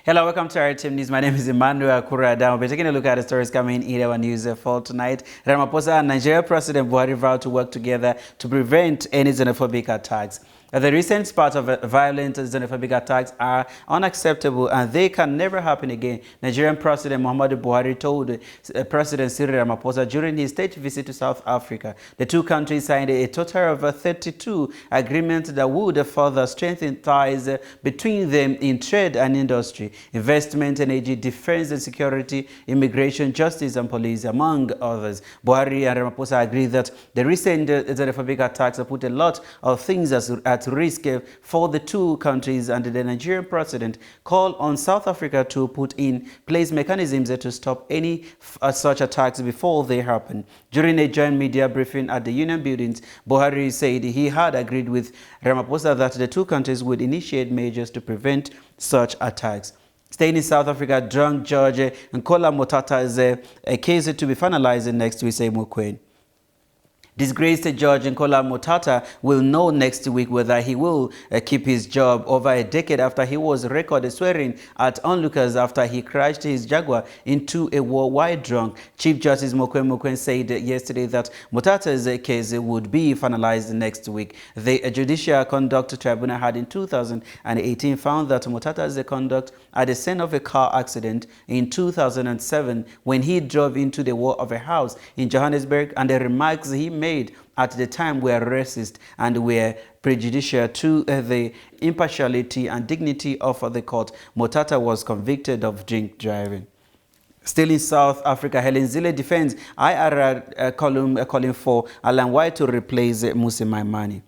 Hello, welcome to RTM News. My name is Emmy Akura Adaa. We're taking a look at the stories coming in our news for tonight. Ramaphosa and Nigeria President Buhari vowed to work together to prevent any xenophobic attacks. The recent spate of violent xenophobic attacks are unacceptable and they can never happen again, Nigerian President Muhammadu Buhari told President Cyril Ramaphosa during his state visit to South Africa. The two countries signed a total of 32 agreements that would further strengthen ties between them in trade and industry, investment, energy, defense and security, immigration, justice and police, among others. Buhari and Ramaphosa agreed that the recent xenophobic attacks have put a lot of things at risk for the two countries, and the Nigerian president called on South Africa to put in place mechanisms to stop any such attacks before they happen. During a joint media briefing at the Union Buildings, Buhari said he had agreed with Ramaphosa that the two countries would initiate measures to prevent such attacks. Staying in South Africa, drunk judge Nkola Motata is a case to be finalized next week, say Mukwen. Disgraced Judge Nkola Motata will know next week whether he will keep his job over a decade after he was recorded swearing at onlookers after he crashed his Jaguar into a worldwide drunk. Chief Justice Mukwen said yesterday that Motata's case would be finalized next week. The Judicial Conduct Tribunal had in 2018 found that Motata's conduct at the scene of a car accident in 2007 when he drove into the wall of a house in Johannesburg, and the remarks he made at the time were racist and were prejudicial to the impartiality and dignity of the court. Motata was convicted of drink driving. Still in South Africa, Helen Zille defends IRR calling for Alan White to replace Mmusi Maimane.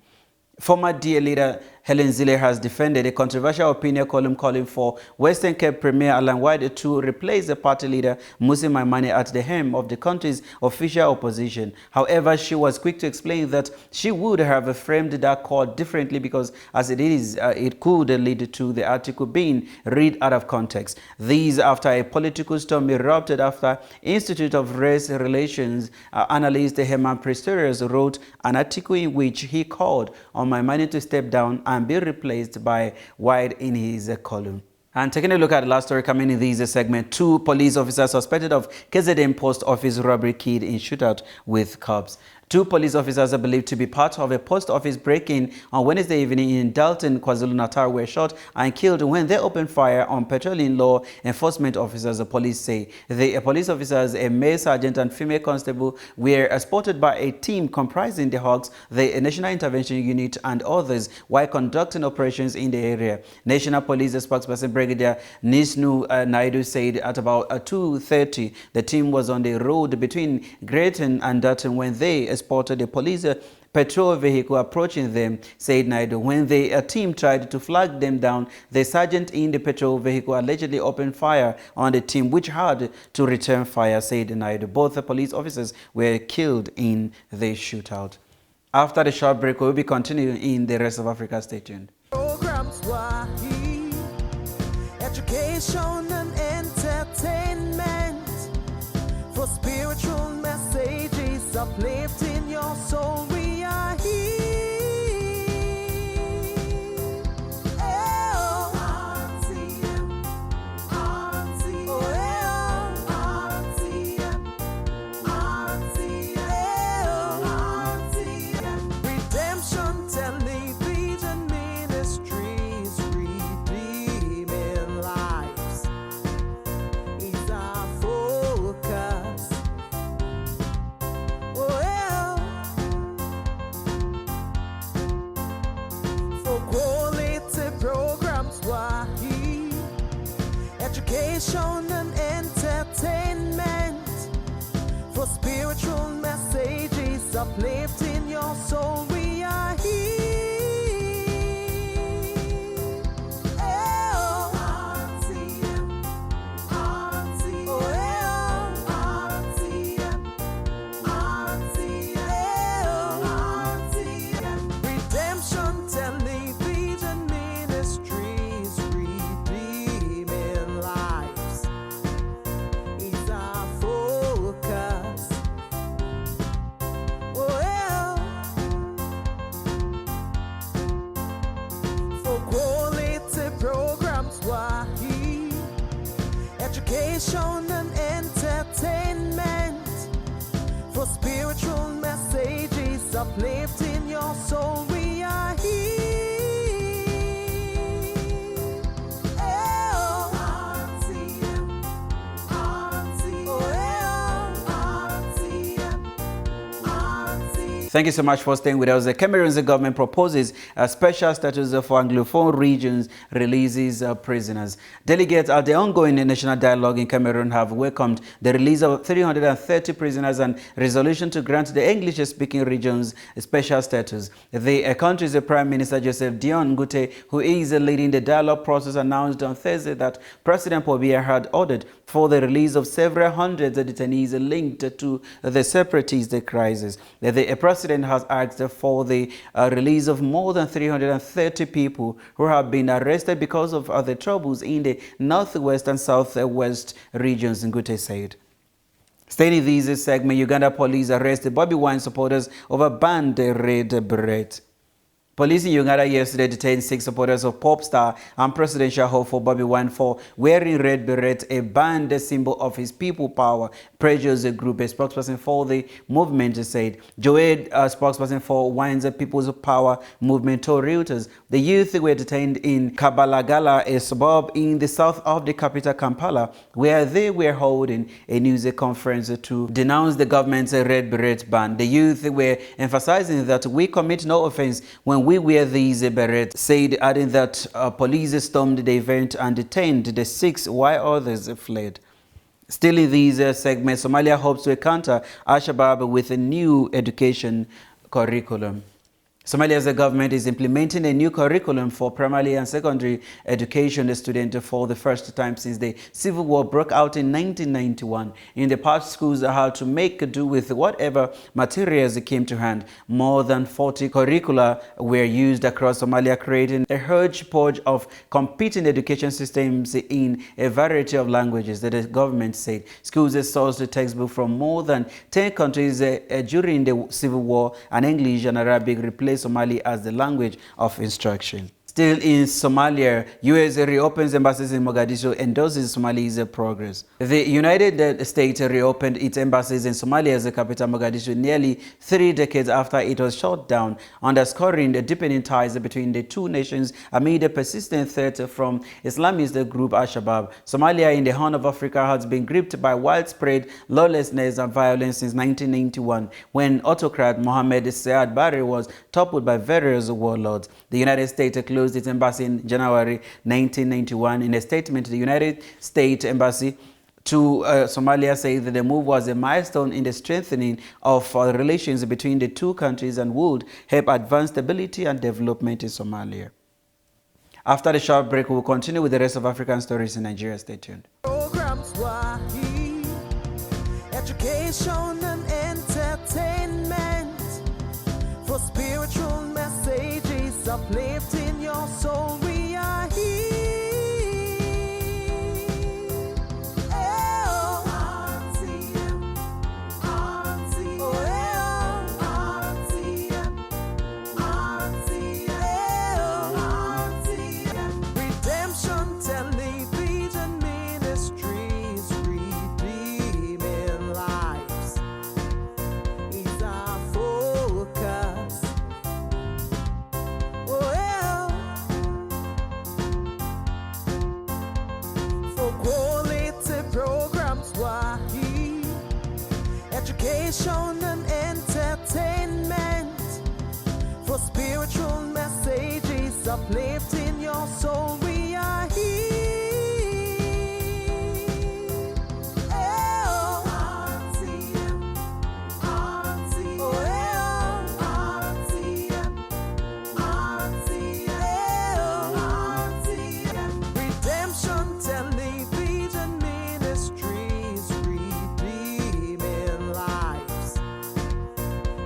Former DA leader Helen Zille has defended a controversial opinion column calling for Western Cape Premier Alan White to replace the party leader Mmusi Maimane at the helm of the country's official opposition. However, she was quick to explain that she would have framed that call differently because, as it is, it could lead to the article being read out of context. These after a political storm erupted after Institute of Race Relations analyst Herman Pistorius wrote an article in which he called on Maimane to step down and be replaced by White in his column. And taking a look at the last story coming in this segment, two police officers suspected of KZN post office robbery killed in shootout with cops. Two police officers are believed to be part of a post office break-in on Wednesday evening in Dalton, KwaZulu-Natal were shot and killed when they opened fire on patrolling law enforcement officers, the police say. The police officers, a male sergeant and female constable, were escorted by a team comprising the Hawks, the National Intervention Unit and others while conducting operations in the area. National Police spokesperson Brigadier Nisnu Naidu said at about 2:30 the team was on the road between Greyton and Dalton when they spotted a police patrol vehicle approaching them, said Naidu. When the team tried to flag them down, the sergeant in the patrol vehicle allegedly opened fire on the team, which had to return fire, said Naidu. Both the police officers were killed in the shootout. After the short break, we'll be continuing in the rest of Africa. Stay tuned. Education and entertainment for spiritual messages uplifting your soul. We are here. RTM, RTM, RTM, RTM. Redemption Television Ministries, redeeming lives is our focus. For quality programs, Wahi, education and entertainment, for spiritual messages uplifting your soul. We are here. Redemption Television Ministries, redeeming lives is our focus. education and entertainment, for spiritual messages uplifting your soul. We are here. RTM, RTM. Thank you so much for staying with us. The Cameroon's government proposes a special status for Anglophone regions, releases prisoners. Delegates at the ongoing national dialogue in Cameroon have welcomed the release of 330 prisoners and resolution to grant the English-speaking regions a special status. The country's Prime Minister Joseph Dion Ngute, who is leading the dialogue process, announced on Thursday that President Paul Biya had ordered for the release of several hundreds of detainees linked to the separatist crisis. The President has asked for the release of more than 330 people who have been arrested because of the troubles in the northwest and southwest regions, Ngute said. Staying in this segment, Uganda police arrested Bobby Wine supporters over banned red beret. Police in Uganda yesterday detained 6 supporters of pop star and presidential hopeful Bobby Wine for wearing red beret, a banned symbol of his people power, pressures group. A spokesperson for the movement said. Joed, a spokesperson for Wine's People's Power movement, told Reuters the youth were detained in Kabalagala, a suburb in the south of the capital Kampala, where they were holding a news conference to denounce the government's red beret ban. The youth were emphasizing that we commit no offense when we wear these berets, said, adding that police stormed the event and detained the 6 while others fled. Still in these segments, Somalia hopes to counter Al-Shabaab with a new education curriculum. Somalia's government is implementing a new curriculum for primary and secondary education students for the first time since the civil war broke out in 1991. In the past, schools had to make do with whatever materials came to hand. More than 40 curricula were used across Somalia, creating a hodgepodge of competing education systems in a variety of languages, that the government said. Schools sourced textbooks from more than 10 countries during the civil war, and English and Arabic replaced Somali as the language of instruction. Still in Somalia, U.S. reopens embassies in Mogadishu, endorses Somali's progress. The United States reopened its embassies in Somalia's capital Mogadishu nearly 3 decades after it was shut down, underscoring the deepening ties between the two nations amid a persistent threat from Islamist group Al-Shabaab. Somalia, in the Horn of Africa, has been gripped by widespread lawlessness and violence since 1991, when autocrat Mohammed Saad Barre was toppled by various warlords. The United States closed its embassy in January 1991. In a statement, the United States Embassy to Somalia said that the move was a milestone in the strengthening of relations between the two countries and would help advance stability and development in Somalia. After the short break, we'll continue with the rest of African stories in Nigeria. Stay tuned. Programs were here, education and entertainment, for spiritual messages uplifting your soul. We are here. RTM, RTM, RTM, RTM. Redemption Television Ministries, redeeming lives is our focus. For quality programs were here, education and entertainment, for spiritual messages uplifting your soul. We are here. RTM, RTM, RTM. Redemption Television Ministries, redeeming lives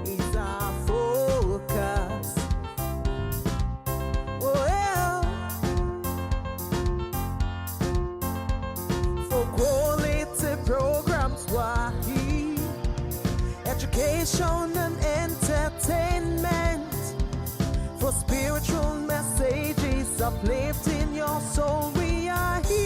is our focus. For quality programs were here, education and entertainment, for spiritual messages uplifting your soul. We are here.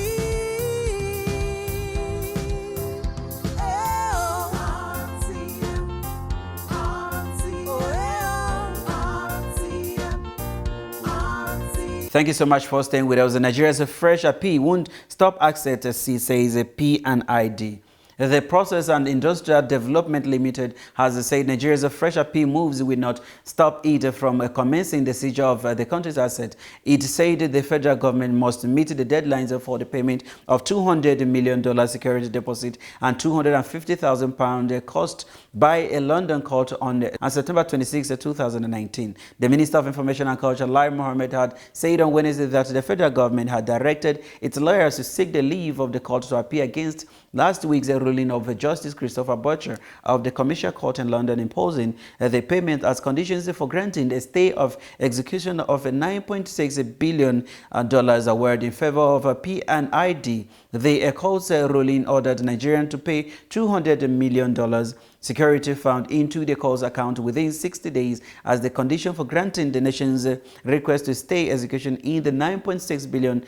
Thank you so much for staying with us. Nigeria's fresh appeal won't stop access to C, says P&ID. The Process and Industrial Development Limited has said Nigeria's fresh appeal moves will not stop it from commencing the seizure of the country's asset. It said the federal government must meet the deadlines for the payment of $200 million security deposit and £250,000 cost by a London court on September 26, 2019. The Minister of Information and Culture, Lai Mohammed, had said on Wednesday that the federal government had directed its lawyers to seek the leave of the court to appeal against last week's ruling of Justice Christopher Butcher of the Commercial Court in London imposing the payment as conditions for granting a stay of execution of a $9.6 billion award in favor of P&ID. The court's ruling ordered Nigerian to pay $200 million security found into the court's account within 60 days as the condition for granting the nation's request to stay execution in the $9.6 billion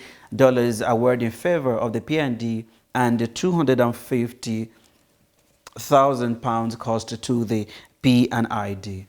award in favor of the P&D and the £250,000 cost to the P&ID.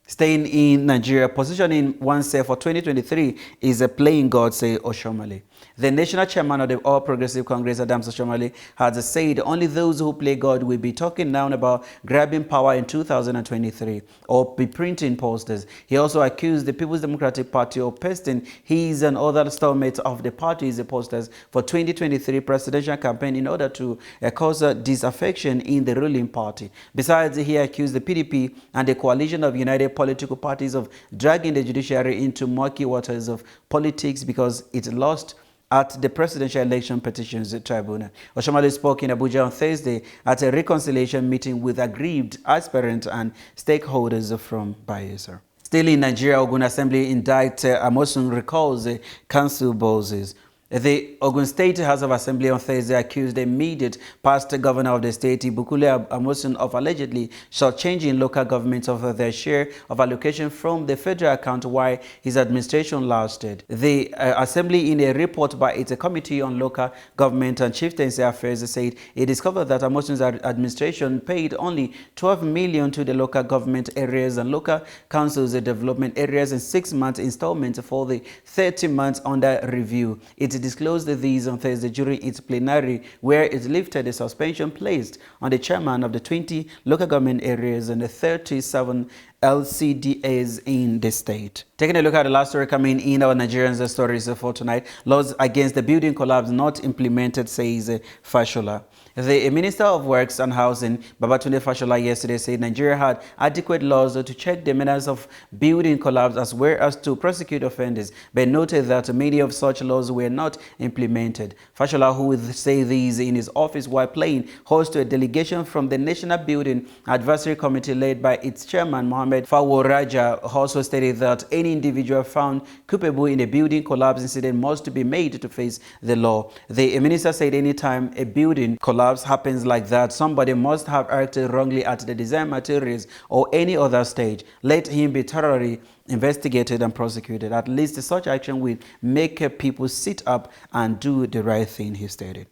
Staying in Nigeria, positioning oneself for 2023 is playing God, say Oshomale. The national chairman of the All Progressive Congress, Adams Oshomale, has said only those who play God will be talking now about grabbing power in 2023 or be printing posters. He also accused the People's Democratic Party of pasting his and other stalemates of the party's posters for 2023 presidential campaign in order to cause disaffection in the ruling party. Besides, he accused the PDP and the coalition of United Political Parties of dragging the judiciary into murky waters of politics because it lost at the Presidential Election Petitions Tribunal. Oshomale spoke in Abuja on Thursday at a reconciliation meeting with aggrieved aspirants and stakeholders from Bayelsa. Still in Nigeria, Ogun Assembly indict Amosun recalls council bosses. The Ogun State House of Assembly on Thursday accused the immediate past governor of the state, Ibukule Amosun, of allegedly shortchanging local governments of their share of allocation from the federal account while his administration lasted. The Assembly, in a report by its Committee on Local Government and Chieftaincy Affairs, said it discovered that Amosun's administration paid only $12 million to the local government areas and local councils development areas in 6 months installments for the 30 months under review. It disclosed these on Thursday during its plenary, where it lifted the suspension placed on the chairman of the 20 local government areas and the 37 LCDAs in the state. Taking a look at the last story coming in our Nigerian stories for tonight. Laws against the building collapse not implemented, says Fashola. The Minister of Works and Housing, Babatunde Fashola, yesterday said Nigeria had adequate laws to check the menace of building collapse as well as to prosecute offenders, but noted that many of such laws were not implemented. Fashola, who would say these in his office while playing host to a delegation from the National Building Advisory Committee led by its chairman, Mohammed Faworaja, also stated that any individual found culpable in a building collapse incident must be made to face the law. The minister said anytime a building collapse happens like that, somebody must have acted wrongly at the design materials or any other stage. Let him be thoroughly investigated and prosecuted. At least such action will make people sit up and do the right thing, he stated.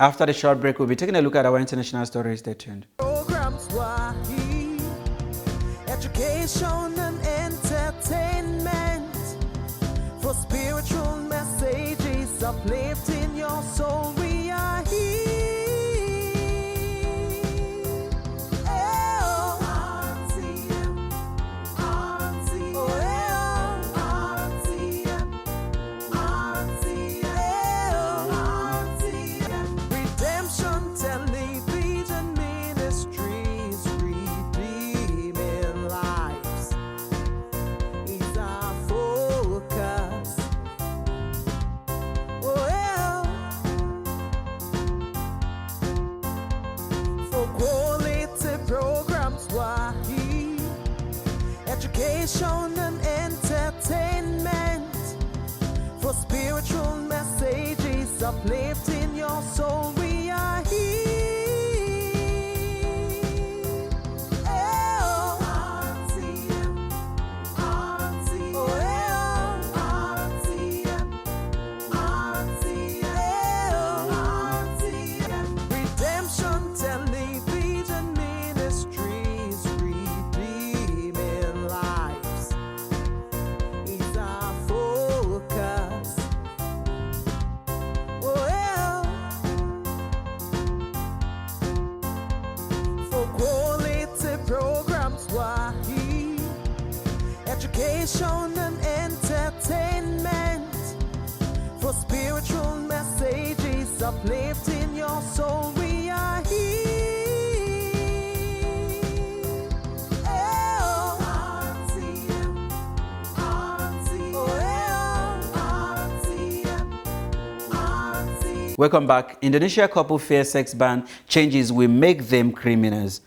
After the short break, we'll be taking a look at our international stories. Stay tuned. Programs education and entertainment for spiritual messages uplifting your soul. We are here. RTM, RTM, RTM, Redemption Television Ministries, redeeming lives is our focus. For quality programs, education and entertainment for spiritual messages uplifting your soul. We are here. RTM, RTM, RTM, Redemption Television Ministries, redeeming lives is our focus. education and entertainment, for spiritual messages uplifting your soul. We are here. RTM, RTM, RTM. Welcome back. Indonesia couple fear sex ban changes will make them criminals.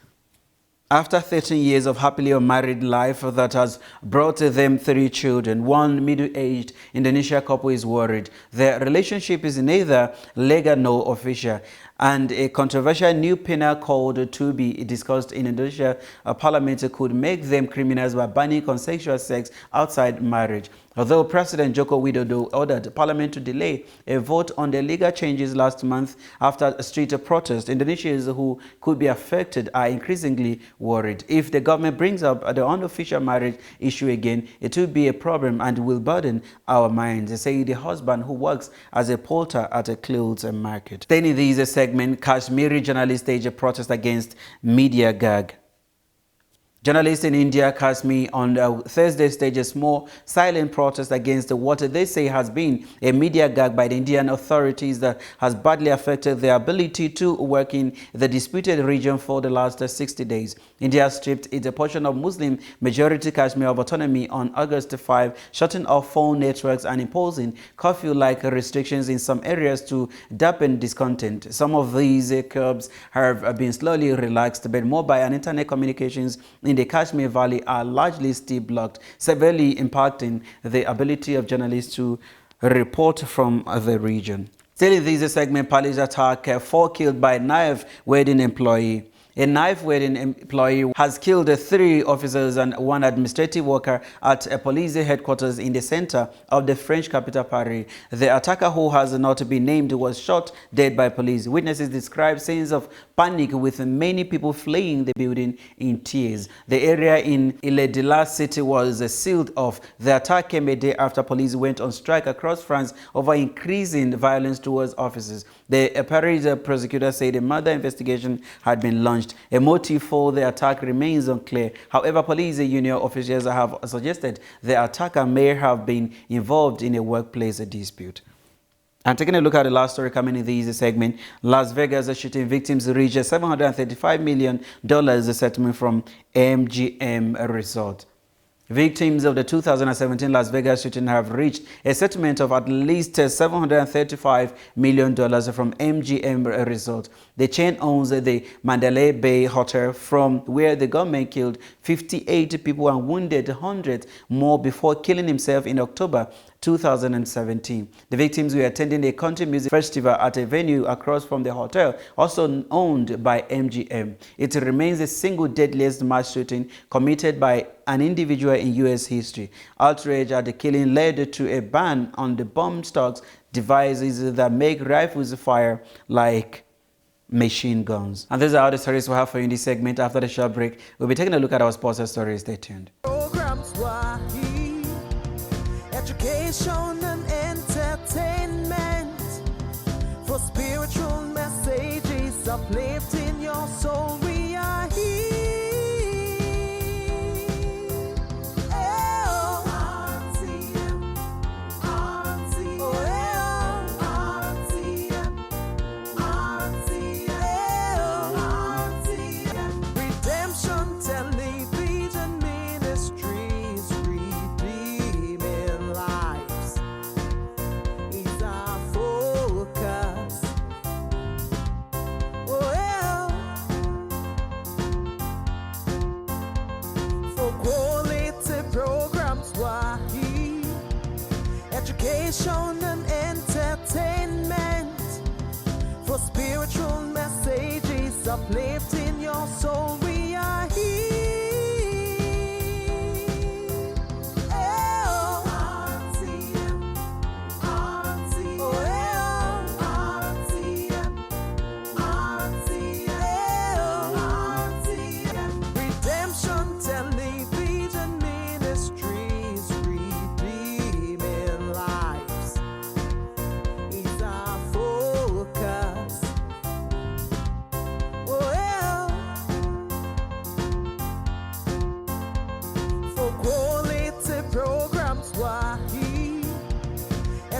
After 13 years of happily unmarried life that has brought them 3 children, one middle-aged Indonesian couple is worried their relationship is neither legal nor official, and a controversial new penal code to be discussed in Indonesia parliament could make them criminals by banning consensual sex outside marriage. Although President Joko Widodo ordered Parliament to delay a vote on the legal changes last month after a street protest, Indonesians who could be affected are increasingly worried. If the government brings up the unofficial marriage issue again, it will be a problem and will burden our minds, say the husband who works as a porter at a clothes market. Staying in this segment, Kashmiri journalists stage a protest against media gag. Journalists in India, Kashmir, on Thursday staged a small silent protest against what they say has been a media gag by the Indian authorities that has badly affected their ability to work in the disputed region for the last 60 days. India stripped its portion of Muslim-majority Kashmir of autonomy on August 5, shutting off phone networks and imposing curfew-like restrictions in some areas to dampen discontent. Some of these curbs have been slowly relaxed, but mobile and internet communications in the Kashmir Valley are largely still blocked, severely impacting the ability of journalists to report from the region. Still in this segment, police attack, 4 killed by knife-wielding employee. A knife-wielding employee has killed 3 officers and 1 administrative worker at a police headquarters in the center of the French capital, Paris. The attacker, who has not been named, was shot dead by police. Witnesses describe scenes of panic with many people fleeing the building in tears. The area in Ile-de-la city was sealed off. The attack came a day after police went on strike across France over increasing violence towards officers. The Paris prosecutor said a murder investigation had been launched. A motive for the attack remains unclear. However, police union officials have suggested the attacker may have been involved in a workplace dispute. And taking a look at the last story coming in this segment, Las Vegas shooting victims reached $735 million settlement from MGM Resort. Victims of the 2017 Las Vegas shooting have reached a settlement of at least $735 million from MGM Resort. The chain owns the Mandalay Bay Hotel, from where the gunman killed 58 people and wounded hundreds more before killing himself in October 2017. The victims were attending a country music festival at a venue across from the hotel, also owned by MGM. It remains the single deadliest mass shooting committed by an individual in U.S. history. Outrage at the killing led to a ban on the bomb stocks devices that make rifles fire like machine guns. And these are all the stories we have for you in this segment. After the short break, we'll be taking a look at our sports stories. Stay tuned. Programs were education and entertainment, for spiritual messages uplifting your soul. We are here. RTM, RTM, RTM, Redemption Television Ministries, redeeming lives is our focus. For quality programs, why education and entertainment, for spiritual messages uplifting your soul. We are here. RTM, RTM, RTM, Redemption Television Ministries, redeeming lives is our focus.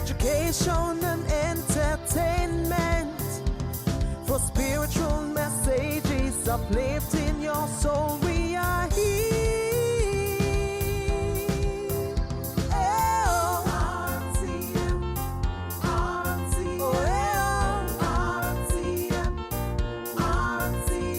education and entertainment, for spiritual messages uplifting your soul. We are here. RTM, RTM, RTM.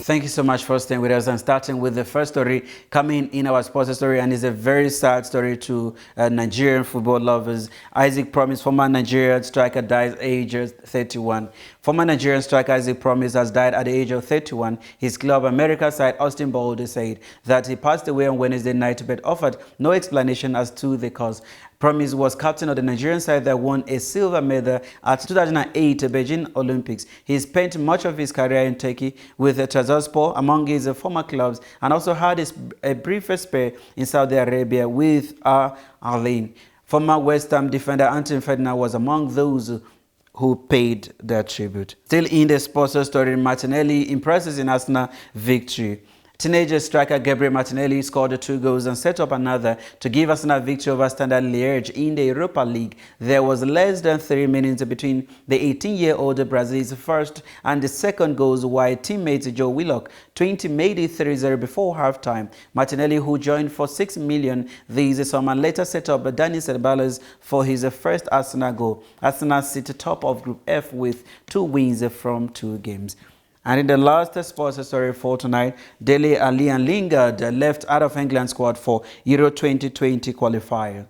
Thank you so much for staying with us and starting with the first story coming in our sports story, and it's a very sad story to Nigerian football lovers. Isaac Promise, former Nigerian striker, dies at the age of 31. Former Nigerian striker Isaac Promise has died at the age of 31. His club, America side Austin Boulder, said that he passed away on Wednesday night but offered no explanation as to the cause. Promise was captain of the Nigerian side that won a silver medal at 2008 Beijing Olympics. He spent much of his career in Turkey with Trabzonspor among his former clubs, and also had a brief spell in Saudi Arabia with Al Ahly. Former West Ham defender Anthony Ferdinand was among those who paid their tribute. Still in the sports story, Martinelli impresses in Arsenal victory. Teenager striker Gabriel Martinelli scored 2 goals and set up another to give Arsenal victory over Standard Liège in the Europa League. There was less than 3 minutes between the 18-year-old Brazil's first and the second goals, while teammate Joe Willock 20 made it 3-0 before halftime. Martinelli, who joined for 6 million this summer, later set up Dani Ceballos for his first Arsenal goal. Arsenal sit top of Group F with 2 wins from 2 games. And in the last sports story for tonight, Dele Alli and Lingard left out of England squad for Euro 2020 qualifier.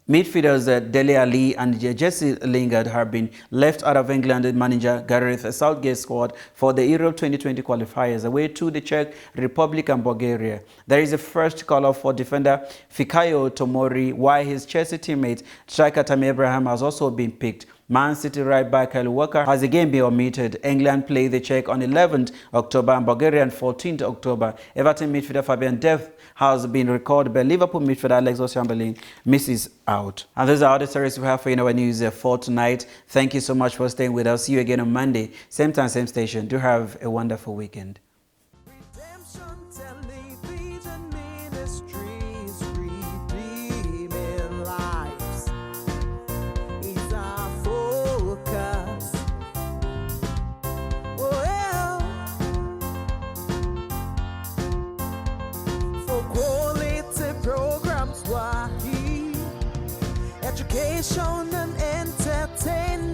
Midfielders Dele Alli and Jesse Lingard have been left out of England manager Gareth Southgate's squad for the Euro 2020 qualifiers away to the Czech Republic and Bulgaria. There is a first call-up for defender Fikayo Tomori, while his Chelsea teammate striker Tammy Abraham has also been picked. Man City right back Kyle Walker has again been omitted. England play the Czech on 11th October and Bulgaria on 14th October. Everton midfielder Fabian Delph has been recalled, but Liverpool midfielder Alex Oxlade-Chamberlain misses out. And those are all the stories we have for you in our news for tonight. Thank you so much for staying with us. See you again on Monday, same time, same station. Do have a wonderful weekend. Redemption Television Ministries, redeeming lives is our focus. Well, for quality programs, we're here. Education and entertainment,